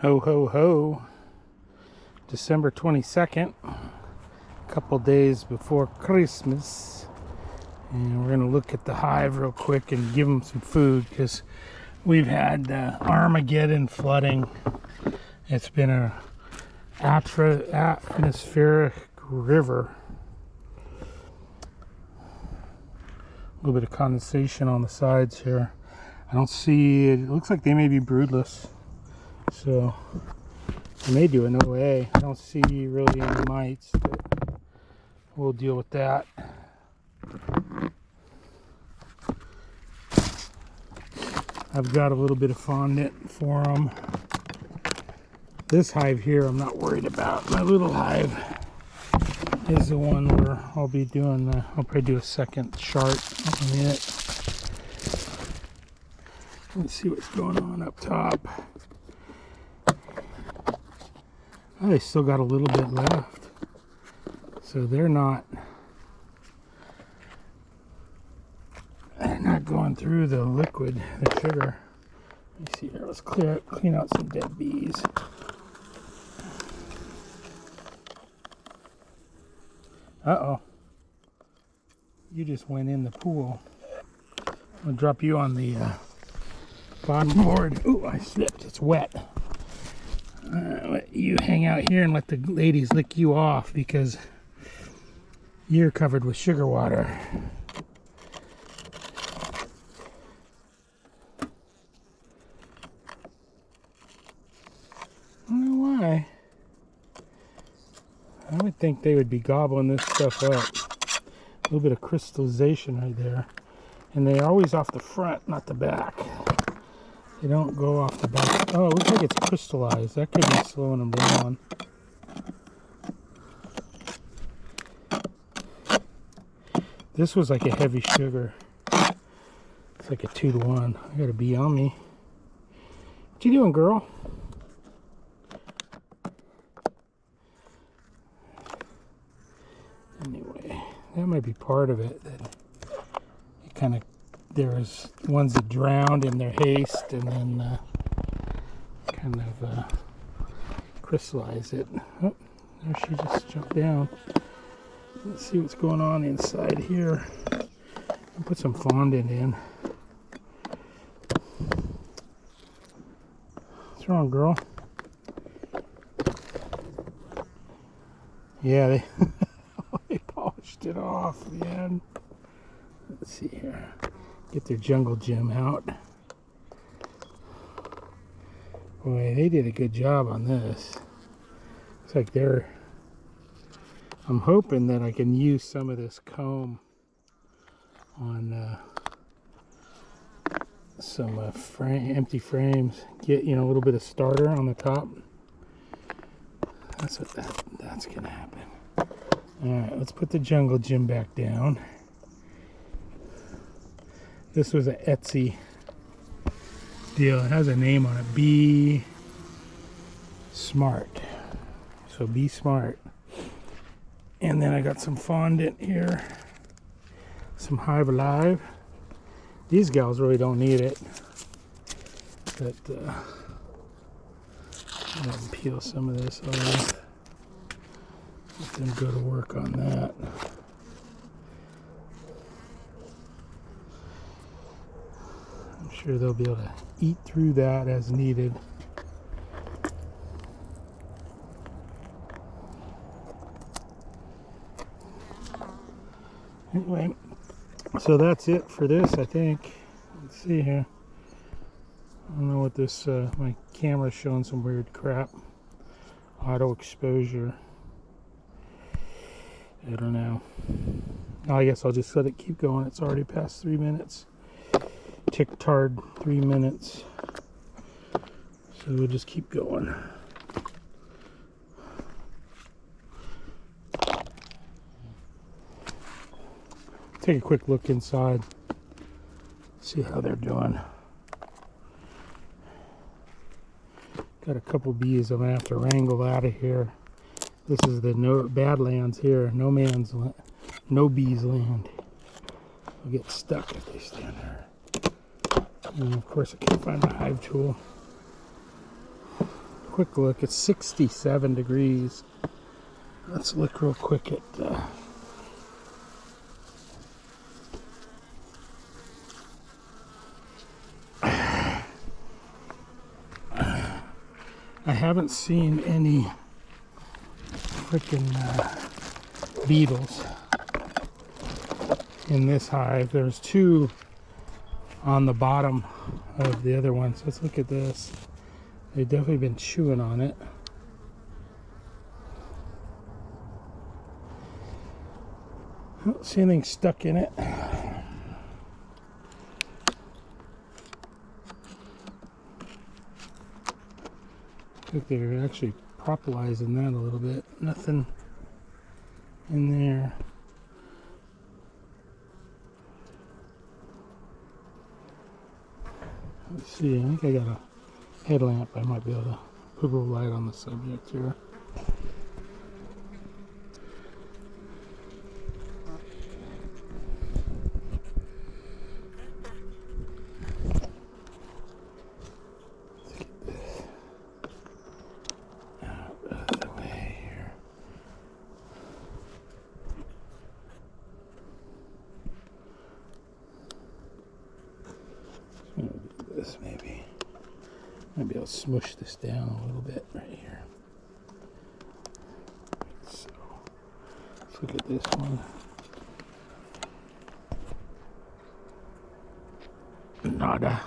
Ho ho ho, December 22nd, a couple days before Christmas, and we're gonna look at the hive real quick and give them some food because we've had Armageddon flooding. It's been a atmospheric river, a little bit of condensation on the sides here. I don't see it. It looks like they may be broodless. So I may do an OA. I don't see really any mites, but we'll deal with that. I've got a little bit of fondant for them. This hive here I'm not worried about. My little hive is the one where I'll be doing, I'll probably do a second chart on it. Let's see what's going on up top. Oh, they still got a little bit left, so they're not going through the liquid, the sugar. Let me see here. Let's clean out some dead bees. Uh-oh, you just went in the pool. I'm gonna drop you on the bottom board. Ooh, I slipped. It's wet. Let you hang out here and let the ladies lick you off because you're covered with sugar water. I don't know why. I would think they would be gobbling this stuff up. A little bit of crystallization right there. And they're always off the front, not the back. They don't go off the back. Oh, it looks like it's crystallized. That could be slowing them down. This was like a heavy sugar. It's like a 2-to-1. I got a bee on me. What you doing, girl? Anyway, that might be part of it. That it kind of. There was ones that drowned in their haste and then kind of crystallized it. Oh, there she just jumped down. Let's see what's going on inside here. I'll put some fondant in. What's wrong, girl? Yeah, they, they polished it off at the end. Let's see here. Get their jungle gym out. Boy, they did a good job on this. Looks like they're... I'm hoping that I can use some of this comb on some empty frames. Get, you know, a little bit of starter on the top. That's what that's gonna happen. Alright, let's put the jungle gym back down. This was an Etsy deal. It has a name on it. Be Smart. So be smart. And then I got some fondant here. Some Lil'Hive. These gals really don't need it. But I'm gonna peel some of this off. Let them go to work on that. Sure they'll be able to eat through that as needed. Anyway, so that's it for this, I think. Let's see here. I don't know what this, my camera's showing some weird crap. Auto exposure. I don't know. I guess I'll just let it keep going. It's already past 3 minutes. Tick-tard 3 minutes, so we'll just keep going. Take a quick look inside, see how they're doing. Got a couple bees I'm gonna have to wrangle out of here. This is the Badlands here, no man's land, no bees land. They'll get stuck if they stand there. And of course I can't find my hive tool. quick look. It's 67 degrees. Let's look real quick at I haven't seen any freaking beetles in this hive. There's 2 on the bottom of the other ones. Let's look at this. They've definitely been chewing on it. I don't see anything stuck in it. I think they're actually propolising that a little bit. Nothing in there. Let's see, I think I got a headlamp. I might be able to put a little light on the subject here. Maybe I'll smush this down a little bit right here. So, let's look at this one. Nada.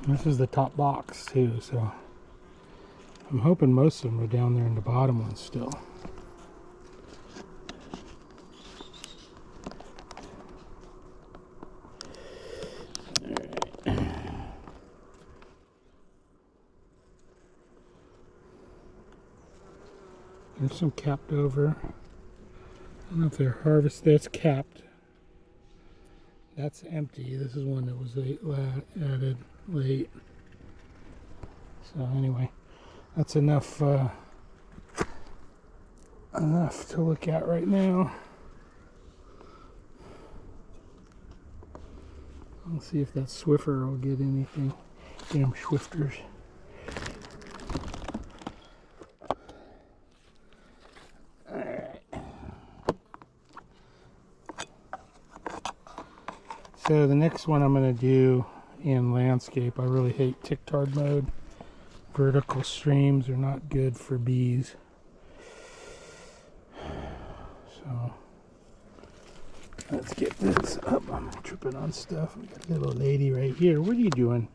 This is the top box too, so I'm hoping most of them are down there in the bottom one still. All right. There's some capped over. I don't know if they're harvested. That's capped. That's empty. This is one that was added late. So anyway, that's enough to look at right now. Let's see if that Swiffer will get anything. Damn Swifters. So the next one I'm going to do in landscape, I really hate tick-tard mode. Vertical streams are not good for bees. So let's get this up. I'm tripping on stuff. We got a little lady right here. What are you doing?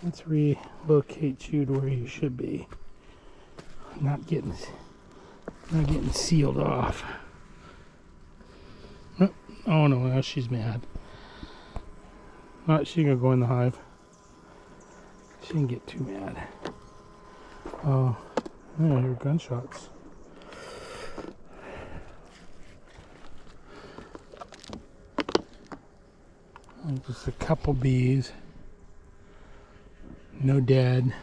Let's relocate you to where you should be. Not getting sealed off. Oh no, now she's mad. Not she gonna go in the hive. She didn't get too mad. Oh, yeah, I hear gunshots. Just a couple bees. No dead.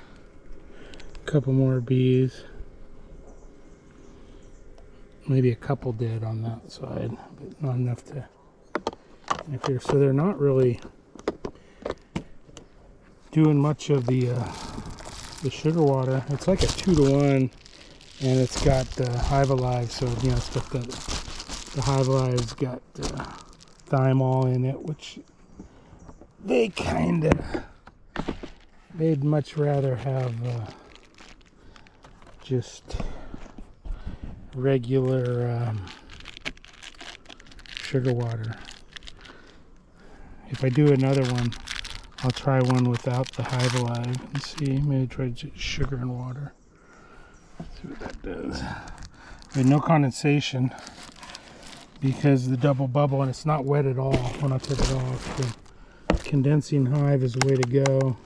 A couple more bees. Maybe a couple dead on that side, but not enough to interfere. So they're not really doing much of the sugar water. It's like a 2-to-1, and it's got Hive-Alive, so you know stuff that the Hive-Alive's got thymol in it, which they'd much rather have just regular sugar water. If I do another one, I'll try one without the Hive-Alive and see. Maybe try sugar and water. See what that does. But no condensation because the double bubble, and it's not wet at all when I put it off. The condensing hive is the way to go.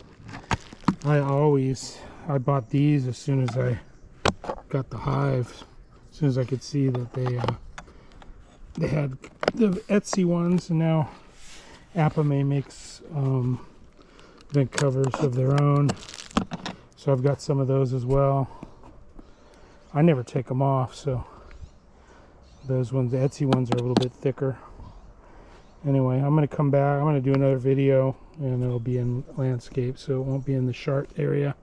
I bought these as soon as I got the hive. As soon as I could see that they had the Etsy ones, and now Apimaye makes vent covers of their own. So I've got some of those as well. I never take them off, so those ones, the Etsy ones, are a little bit thicker. Anyway, I'm going to come back. I'm going to do another video, and it'll be in landscape, so it won't be in the chart area.